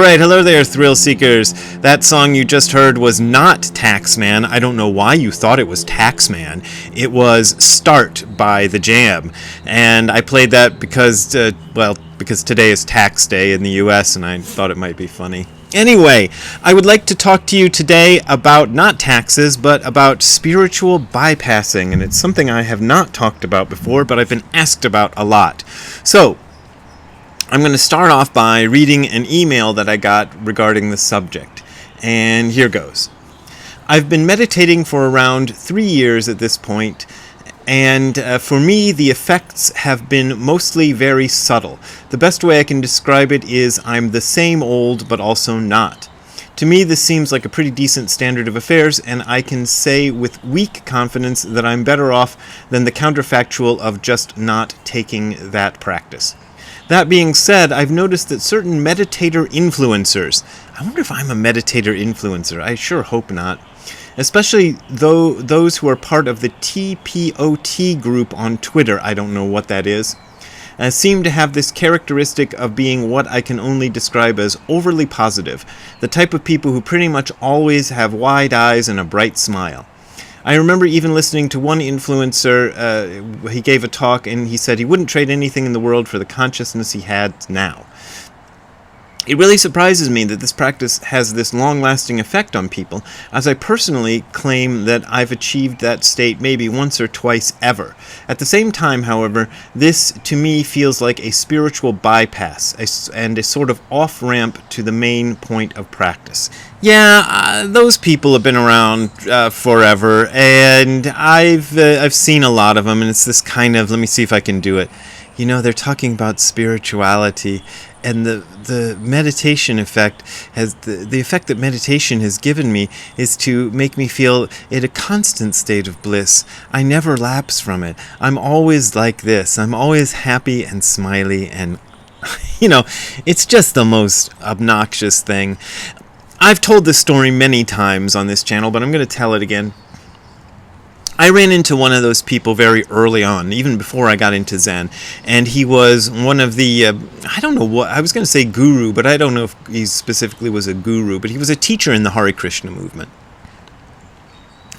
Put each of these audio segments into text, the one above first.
Alright, hello there, thrill seekers. That song you just heard was not Taxman. I don't know why you thought it was Taxman. It was Start by The Jam. And I played that because today is tax day in the US and I thought it might be funny. Anyway, I would like to talk to you today about not taxes, but about spiritual bypassing. And it's something I have not talked about before, but I've been asked about a lot. So, I'm going to start off by reading an email that I got regarding the subject. And here goes. I've been meditating for around 3 years at this point, and for me the effects have been mostly very subtle. The best way I can describe it is I'm the same old but also not. To me this seems like a pretty decent standard of affairs, and I can say with weak confidence that I'm better off than the counterfactual of just not taking that practice. That being said, I've noticed that certain meditator influencers, I wonder if I'm a meditator influencer, I sure hope not, especially those who are part of the TPOT group on Twitter, I don't know what that is, seem to have this characteristic of being what I can only describe as overly positive, the type of people who pretty much always have wide eyes and a bright smile. I remember even listening to one influencer, he gave a talk and he said he wouldn't trade anything in the world for the consciousness he had now. It really surprises me that this practice has this long-lasting effect on people, as I personally claim that I've achieved that state maybe once or twice ever. At the same time, however, this to me feels like a spiritual bypass and a sort of off-ramp to the main point of practice. Yeah, those people have been around forever, and I've seen a lot of them, and it's this kind of, let me see if I can do it. You know, they're talking about spirituality, and the meditation effect has the effect that meditation has given me is to make me feel in a constant state of bliss. I never lapse from it. I'm always like this. I'm always happy and smiley, and you know, it's just the most obnoxious thing. I've told this story many times on this channel, but I'm going to tell it again. I ran into one of those people very early on, even before I got into Zen, and he was one of the, I don't know what, I was going to say guru, but I don't know if he specifically was a guru, but he was a teacher in the Hare Krishna movement.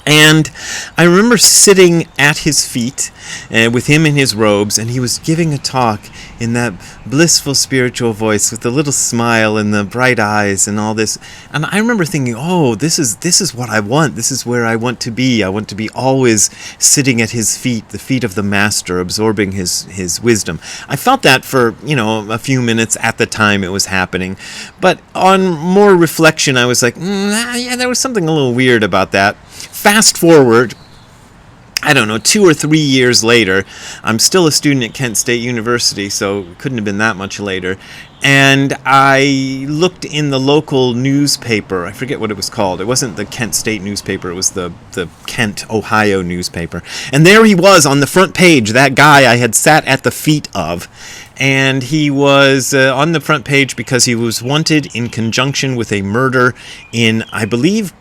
And I remember sitting at his feet with him in his robes, and he was giving a talk in that blissful spiritual voice with the little smile and the bright eyes and all this. And I remember thinking, oh, this is what I want. This is where I want to be. I want to be always sitting at his feet, the feet of the master, absorbing his wisdom. I felt that for, a few minutes at the time it was happening. But on more reflection, I was like, yeah, there was something a little weird about that. Fast forward, I don't know, 2 or 3 years later, I'm still a student at Kent State University, so it couldn't have been that much later, and I looked in the local newspaper. I forget what it was called. It wasn't the Kent State newspaper, it was the Kent, Ohio newspaper. And there he was on the front page, that guy I had sat at the feet of. And he was on the front page because he was wanted in conjunction with a murder in, I believe,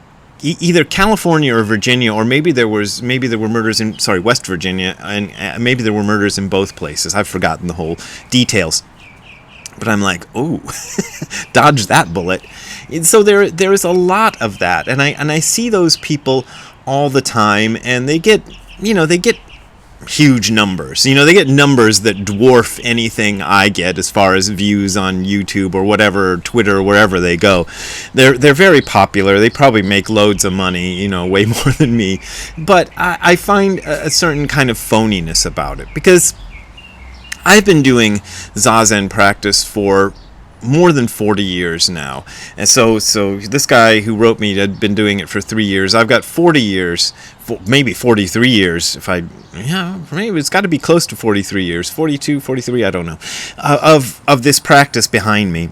either California or Virginia, or maybe there were murders in West Virginia, and maybe there were murders in both places. I've forgotten the whole details, but I'm like, oh, dodge that bullet. And so there is a lot of that, and I see those people all the time, and they get huge numbers. They get numbers that dwarf anything I get as far as views on YouTube or whatever, Twitter, wherever they go. They're very popular. They probably make loads of money, way more than me. But I find a certain kind of phoniness about it, because I've been doing Zazen practice for more than 40 years now. And so this guy who wrote me had been doing it for 3 years. I've got 40 years, maybe 43 years, maybe it's got to be close to 43 years, 42, 43, I don't know, of this practice behind me.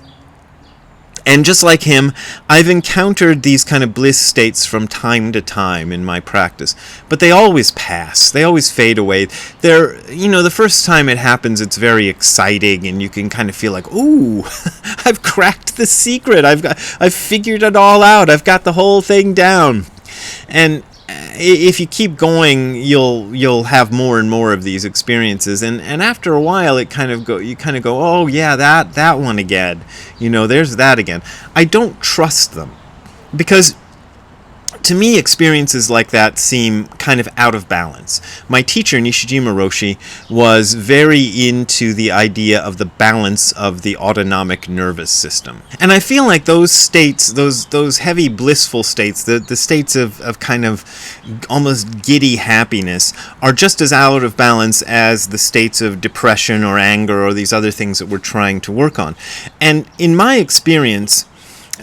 And just like him, I've encountered these kind of bliss states from time to time in my practice. But they always pass. They always fade away. The first time it happens, it's very exciting, and you can kind of feel like, ooh, I've cracked the secret. I've figured it all out. I've got the whole thing down. And if you keep going, you'll have more and more of these experiences, and after a while, you kind of go, oh yeah, that one again, there's that again. I don't trust them, because to me, experiences like that seem kind of out of balance. My teacher, Nishijima Roshi, was very into the idea of the balance of the autonomic nervous system. And I feel like those states, those heavy blissful states, the states of kind of almost giddy happiness, are just as out of balance as the states of depression or anger or these other things that we're trying to work on. And in my experience,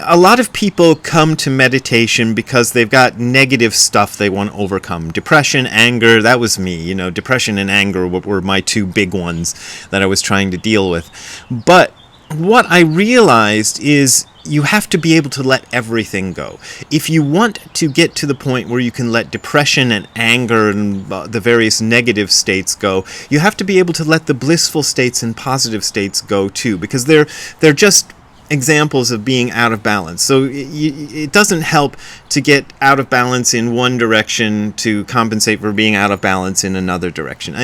a lot of people come to meditation because they've got negative stuff they want to overcome. Depression, anger, that was me. Depression and anger were my two big ones that I was trying to deal with. But what I realized is you have to be able to let everything go. If you want to get to the point where you can let depression and anger and the various negative states go, you have to be able to let the blissful states and positive states go too, because they're just examples of being out of balance. So it doesn't help to get out of balance in one direction to compensate for being out of balance in another direction.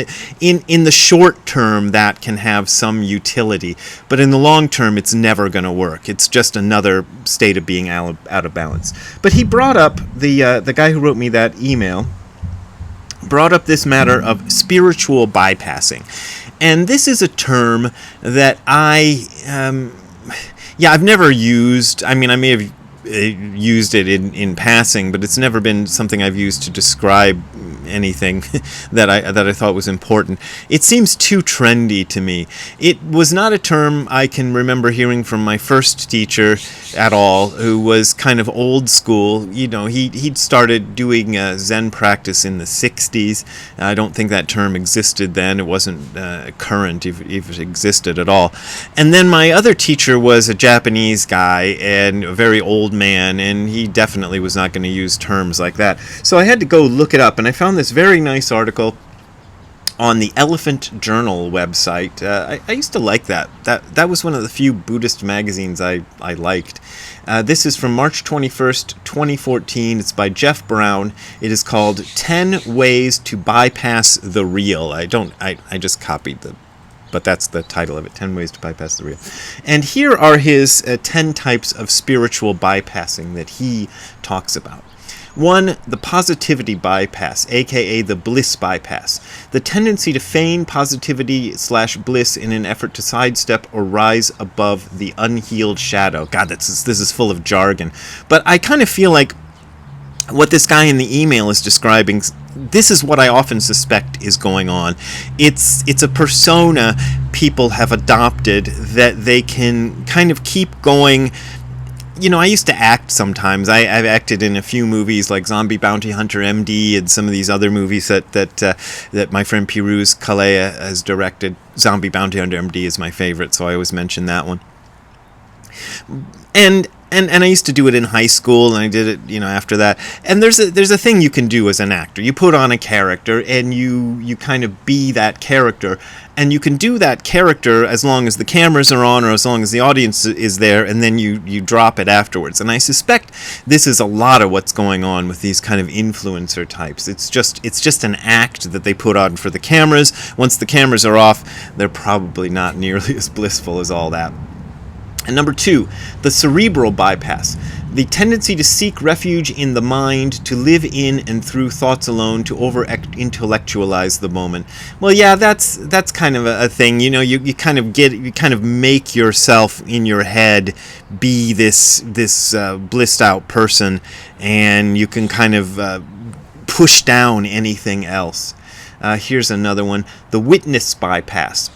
In the short term, that can have some utility, but in the long term, it's never going to work. It's just another state of being out of balance. But he brought up, the guy who wrote me that email, brought up this matter of spiritual bypassing. And this is a term that I've never used. I mean, I may have used it in passing, but it's never been something I've used to describe anything that I thought was important. It seems too trendy to me. It was not a term I can remember hearing from my first teacher at all, who was kind of old school. He'd started doing Zen practice in the 60s. I don't think that term existed then. It wasn't current, if it existed at all. And then my other teacher was a Japanese guy and a very old man, and he definitely was not going to use terms like that. So I had to go look it up, and I found this very nice article on the Elephant Journal website. I used to like that. That was one of the few Buddhist magazines I liked. This is from March 21st, 2014. It's by Jeff Brown. It is called 10 Ways to Bypass the Real. I just copied but that's the title of it, 10 Ways to Bypass the Real. And here are his 10 types of spiritual bypassing that he talks about. 1. The positivity bypass, aka the bliss bypass. The tendency to feign positivity/bliss in an effort to sidestep or rise above the unhealed shadow. God, this is full of jargon. But I kind of feel like what this guy in the email is describing, this is what I often suspect is going on. It's a persona people have adopted that they can kind of keep going. I used to act sometimes. I've acted in a few movies like Zombie Bounty Hunter MD and some of these other movies that my friend Piruz Kalea has directed. Zombie Bounty Hunter MD is my favorite, so I always mention that one. And I used to do it in high school, and I did it, after that. And there's a thing you can do as an actor. You put on a character, and you kind of be that character. And you can do that character as long as the cameras are on or as long as the audience is there, and then you drop it afterwards. And I suspect this is a lot of what's going on with these kind of influencer types. It's just an act that they put on for the cameras. Once the cameras are off, they're probably not nearly as blissful as all that. And number 2, the cerebral bypass. The tendency to seek refuge in the mind, to live in and through thoughts alone, to over-intellectualize the moment. Well, yeah, that's kind of a thing. You kind of make yourself in your head be this blissed out person, and you can kind of push down anything else. Here's another one: the witness bypass.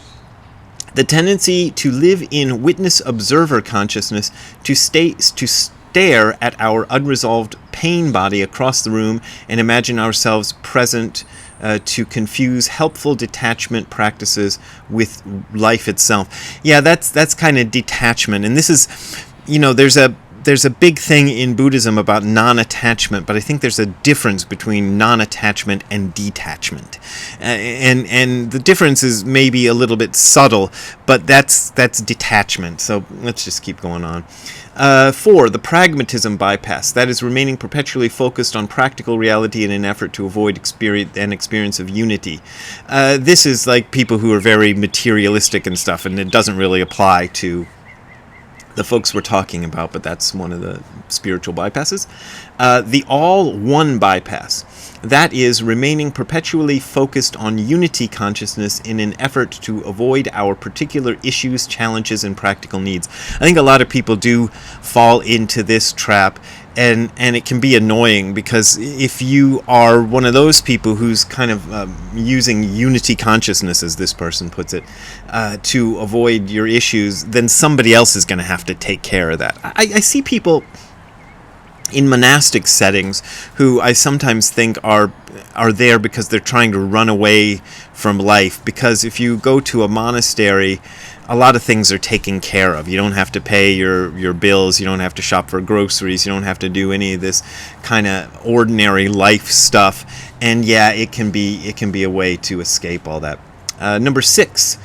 The tendency to live in witness-observer consciousness, to stare at our unresolved pain body across the room and imagine ourselves present, to confuse helpful detachment practices with life itself. Yeah, that's kind of detachment. And this is, there's a big thing in Buddhism about non-attachment, but I think there's a difference between non-attachment and detachment, and the difference is maybe a little bit subtle, but that's detachment. So let's just keep going on. 4, the pragmatism bypass. That is remaining perpetually focused on practical reality in an effort to avoid an experience of unity. This is like people who are very materialistic and stuff, and it doesn't really apply to the folks we're talking about, but that's one of the spiritual bypasses. The all-one bypass. That is remaining perpetually focused on unity consciousness in an effort to avoid our particular issues, challenges, and practical needs. I think a lot of people do fall into this trap, and it can be annoying, because if you are one of those people who's kind of using unity consciousness, as this person puts it, to avoid your issues, then somebody else is going to have to take care of that. I see people in monastic settings who I sometimes think are there because they're trying to run away from life, because if you go to a monastery, a lot of things are taken care of. You don't have to pay your bills, you don't have to shop for groceries, you don't have to do any of this kind of ordinary life stuff, and yeah, it can be a way to escape all that. Number 6,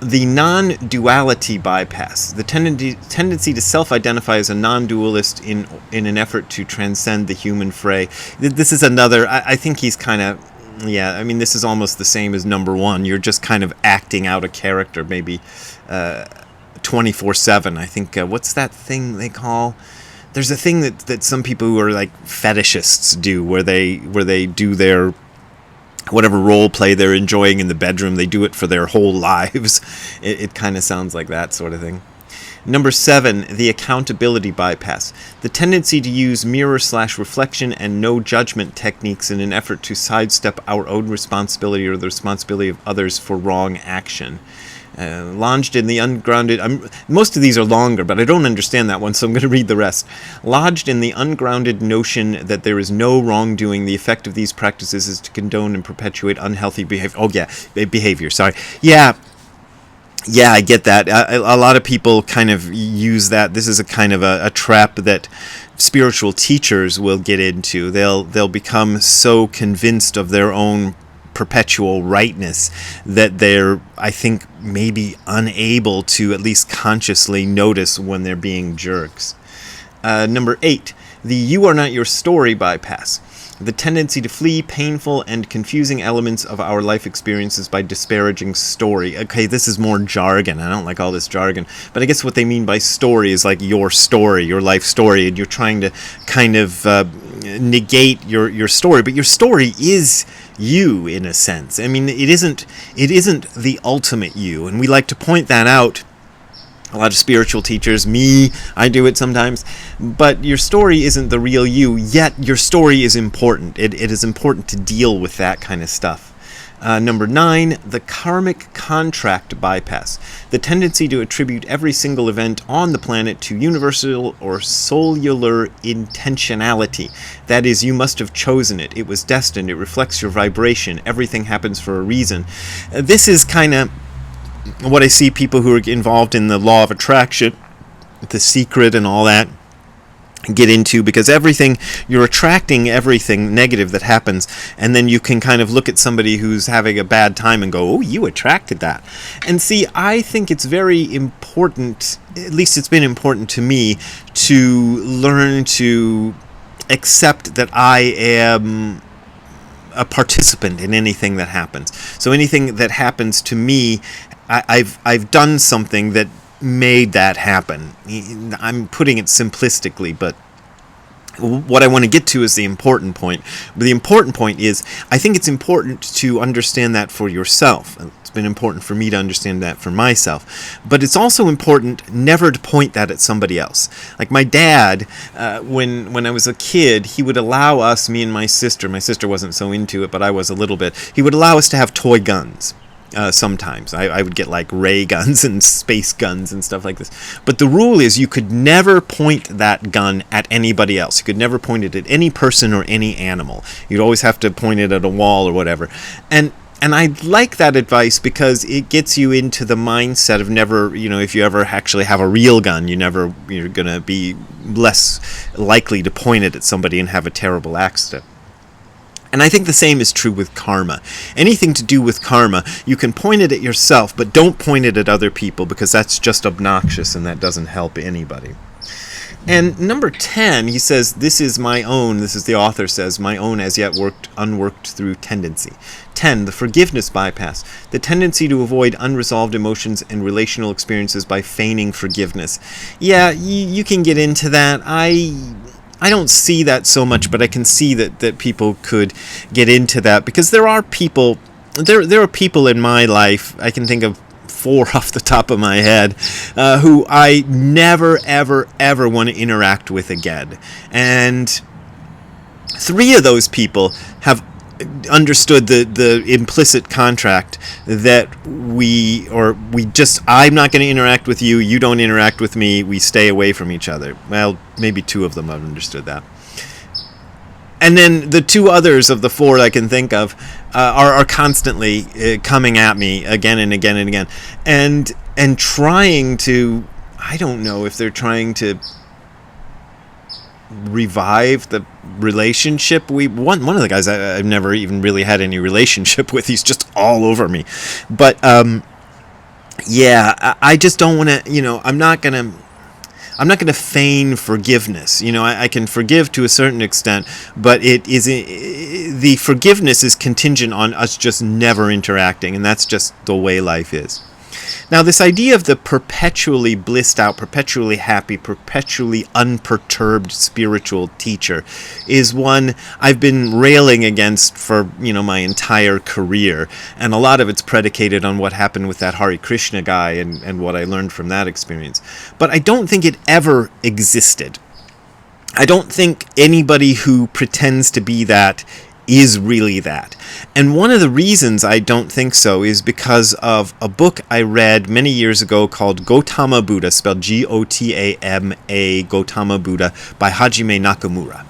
the non-duality bypass. The tendency to self-identify as a non-dualist in an effort to transcend the human fray. This is another, I think he's kind of, yeah, I mean, this is almost the same as number 1. You're just kind of acting out a character, maybe 24/7. I think, what's that thing they call? There's a thing that some people who are like fetishists do, where they do their whatever role play they're enjoying in the bedroom, they do it for their whole lives. It kind of sounds like that sort of thing. Number 7, the accountability bypass. The tendency to use mirror/reflection and no judgment techniques in an effort to sidestep our own responsibility or the responsibility of others for wrong action. Lodged in the ungrounded... most of these are longer, but I don't understand that one, so I'm going to read the rest. Lodged in the ungrounded notion that there is no wrongdoing, the effect of these practices is to condone and perpetuate unhealthy behavior. Oh, yeah, behavior, sorry. Yeah, I get that. A lot of people kind of use that. This is a kind of a trap that spiritual teachers will get into. They'll become so convinced of their own perpetual rightness that they're, I think, maybe unable to at least consciously notice when they're being jerks. Number 8, the you are not your story bypass. The tendency to flee painful and confusing elements of our life experiences by disparaging story. Okay, this is more jargon. I don't like all this jargon. But I guess what they mean by story is like your story, your life story, and you're trying to kind of negate your story. But your story is you, in a sense. I mean, it isn't the ultimate you, and we like to point that out. A lot of spiritual teachers, I do it sometimes, but your story isn't the real you, yet your story is important. It is important to deal with that kind of stuff. Number 9, the karmic contract bypass. The tendency to attribute every single event on the planet to universal or cellular intentionality. That is, you must have chosen it. It was destined. It reflects your vibration. Everything happens for a reason. This is kind of what I see people who are involved in the law of attraction, The Secret and all that, get into, because you're attracting everything negative that happens, and then you can kind of look at somebody who's having a bad time and go, oh, you attracted that. And see, I think it's very important, at least it's been important to me, to learn to accept that I am a participant in anything that happens. So anything that happens to me, I've done something that made that happen. I'm putting it simplistically, but what I want to get to is the important point. But the important point is, I think it's important to understand that for yourself. It's been important for me to understand that for myself. But it's also important never to point that at somebody else. Like my dad, when I was a kid, he would allow us, me and my sister wasn't so into it, but I was a little bit, he would allow us to have toy guns. Sometimes I would get like ray guns and space guns and stuff like this. But the rule is you could never point that gun at anybody else. You could never point it at any person or any animal. You'd always have to point it at a wall or whatever. And And I like that advice because it gets you into the mindset of never, if you ever actually have a real gun, you're going to be less likely to point it at somebody and have a terrible accident. And I think the same is true with karma. Anything to do with karma, you can point it at yourself, but don't point it at other people, because that's just obnoxious and that doesn't help anybody. And number 10, he says, this is the author says, my own as yet unworked through tendency. 10, the forgiveness bypass, the tendency to avoid unresolved emotions and relational experiences by feigning forgiveness. Yeah, you can get into that. I don't see that so much, but I can see that people could get into that, because there are people in my life, I can think of 4 off the top of my head, who I never, ever, ever want to interact with again. And 3 of those people have understood the implicit contract that I'm not going to interact with you, you don't interact with me, we stay away from each other. Well, maybe 2 of them have understood that. And then the 2 others of the 4 I can think of are constantly coming at me again and again and again, and trying to, I don't know if they're trying to revive the relationship. One of the guys I've never even really had any relationship with. He's just all over me. But yeah, I just don't want to. I'm not gonna feign forgiveness. I can forgive to a certain extent, but the forgiveness is contingent on us just never interacting, and that's just the way life is. Now, this idea of the perpetually blissed out, perpetually happy, perpetually unperturbed spiritual teacher is one I've been railing against for, my entire career. And a lot of it's predicated on what happened with that Hare Krishna guy and what I learned from that experience. But I don't think it ever existed. I don't think anybody who pretends to be that is really that. And one of the reasons I don't think so is because of a book I read many years ago called Gautama Buddha, spelled Gotama, Gautama Buddha, by Hajime Nakamura.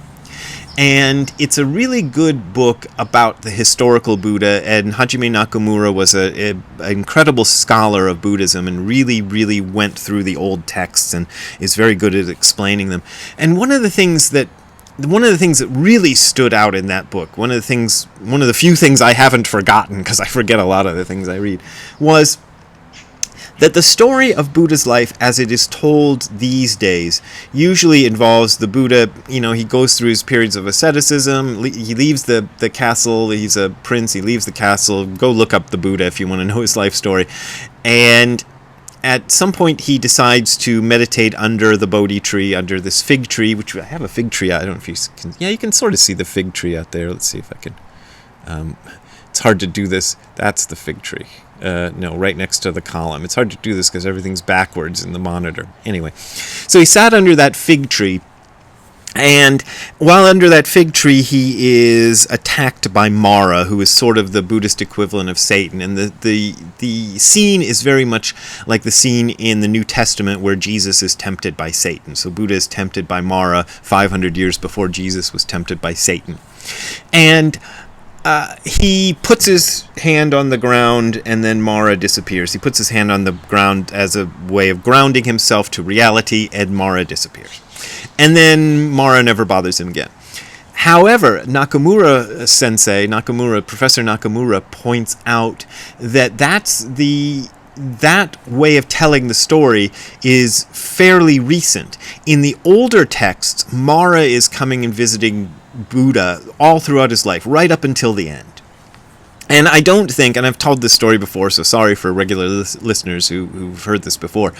And it's a really good book about the historical Buddha, and Hajime Nakamura was an incredible scholar of Buddhism and really, really went through the old texts and is very good at explaining them. And one of the things that really stood out in that book, one of the few things I haven't forgotten, because I forget a lot of the things I read, was that the story of Buddha's life as it is told these days usually involves the Buddha, he goes through his periods of asceticism, he leaves the castle, he's a prince, he leaves the castle, go look up the Buddha if you want to know his life story, and at some point he decides to meditate under the Bodhi tree, under this fig tree, which I have a fig tree. I don't know if you can. Yeah, you can sort of see the fig tree out there. Let's see if I can. It's hard to do this. That's the fig tree. No, right next to the column. It's hard to do this because everything's backwards in the monitor. Anyway, so he sat under that fig tree. And while under that fig tree, he is attacked by Mara, who is sort of the Buddhist equivalent of Satan. And the scene is very much like the scene in the New Testament where Jesus is tempted by Satan. So Buddha is tempted by Mara 500 years before Jesus was tempted by Satan. And he puts his hand on the ground, and then Mara disappears. He puts his hand on the ground as a way of grounding himself to reality, and Mara disappears. And then Mara never bothers him again. However, Professor Nakamura points out that that way of telling the story is fairly recent. In the older texts, Mara is coming and visiting Buddha all throughout his life, right up until the end. And I don't think, and I've told this story before, so sorry for regular listeners who've heard this before,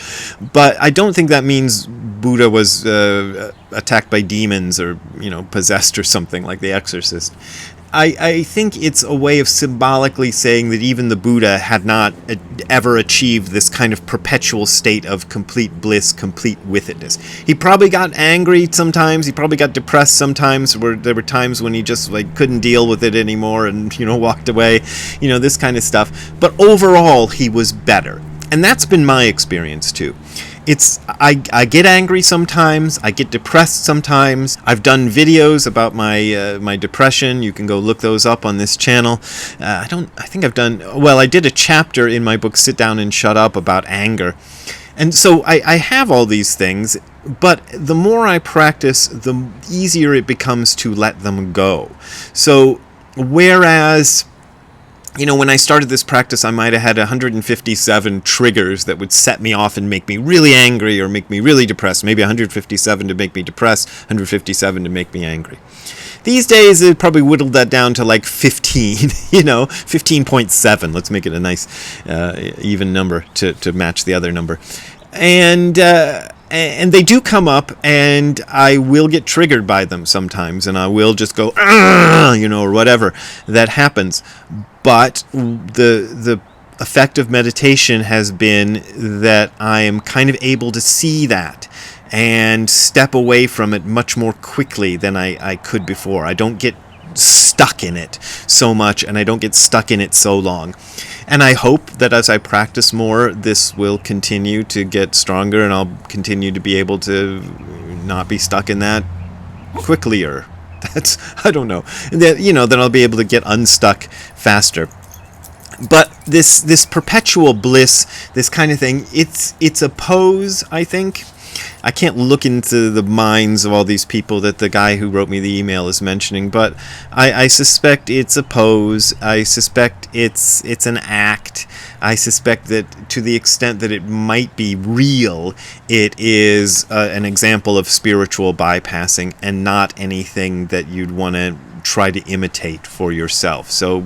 but I don't think that means Buddha was attacked by demons or, possessed or something like The Exorcist. I think it's a way of symbolically saying that even the Buddha had not ever achieved this kind of perpetual state of complete bliss, complete withedness. He probably got angry sometimes, he probably got depressed sometimes, where there were times when he just couldn't deal with it anymore and walked away, this kind of stuff. But overall, he was better. And that's been my experience too. I get angry sometimes. I get depressed sometimes. I've done videos about my depression. You can go look those up on this channel. I think I've done. Well, I did a chapter in my book Sit Down and Shut Up about anger. And so I have all these things, but the more I practice, the easier it becomes to let them go. So whereas, when I started this practice, I might have had 157 triggers that would set me off and make me really angry or make me really depressed. Maybe 157 to make me depressed, 157 to make me angry. These days, it probably whittled that down to like 15, 15.7. Let's make it a nice even number to match the other number. And they do come up, and I will get triggered by them sometimes, and I will just go, or whatever that happens. But the effect of meditation has been that I am kind of able to see that and step away from it much more quickly than I could before. I don't get stuck in it so much, and I don't get stuck in it so long. And I hope that as I practice more, this will continue to get stronger, and I'll continue to be able to not be stuck in that quicklier. I don't know. Then I'll be able to get unstuck faster. But this perpetual bliss, this kind of thing, it's a pose, I think. I can't look into the minds of all these people that the guy who wrote me the email is mentioning, but I suspect it's a pose. I suspect it's an act. I suspect that to the extent that it might be real, it is an example of spiritual bypassing and not anything that you'd want to try to imitate for yourself. So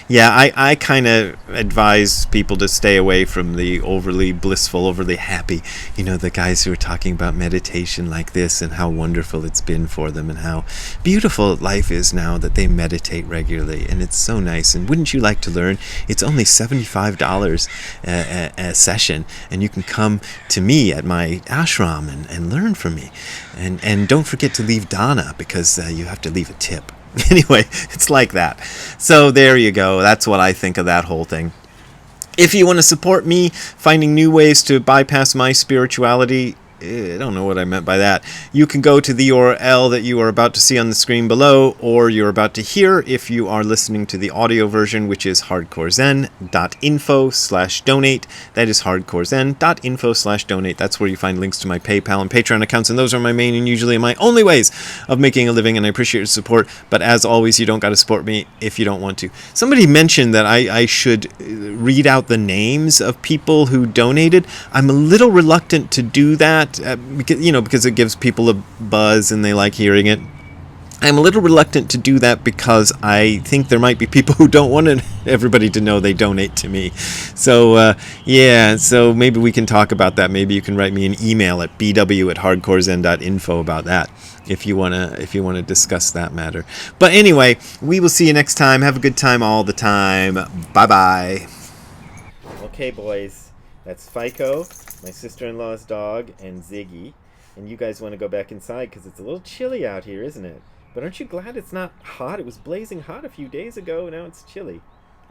yeah, I kind of advise people to stay away from the overly blissful, overly happy, the guys who are talking about meditation like this and how wonderful it's been for them and how beautiful life is now that they meditate regularly, and it's so nice. And wouldn't you like to learn? It's only $75 a session, and you can come to me at my ashram and learn from me. And don't forget to leave Dana, because you have to leave a tip. Anyway, it's like that. So there you go. That's what I think of that whole thing. If you want to support me finding new ways to bypass my spirituality, I don't know what I meant by that. You can go to the URL that you are about to see on the screen below, or you're about to hear if you are listening to the audio version, which is hardcorezen.info/donate. That is hardcorezen.info/donate. That's where you find links to my PayPal and Patreon accounts, and those are my main and usually my only ways of making a living, and I appreciate your support. But as always, you don't got to support me if you don't want to. Somebody mentioned that I should read out the names of people who donated. I'm a little reluctant to do that. Because it gives people a buzz and they like hearing it. I'm a little reluctant to do that because I think there might be people who don't want everybody to know they donate to me. So so maybe we can talk about that. Maybe you can write me an email at bw@hardcorezen.info about that if you wanna discuss that matter. But anyway, we will see you next time. Have a good time all the time. Bye bye. Okay, boys, that's FICO, my sister-in-law's dog, and Ziggy. And you guys want to go back inside because it's a little chilly out here, isn't it? But aren't you glad it's not hot? It was blazing hot a few days ago. Now it's chilly.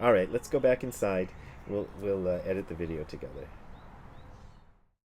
All right, let's go back inside. We'll edit the video together.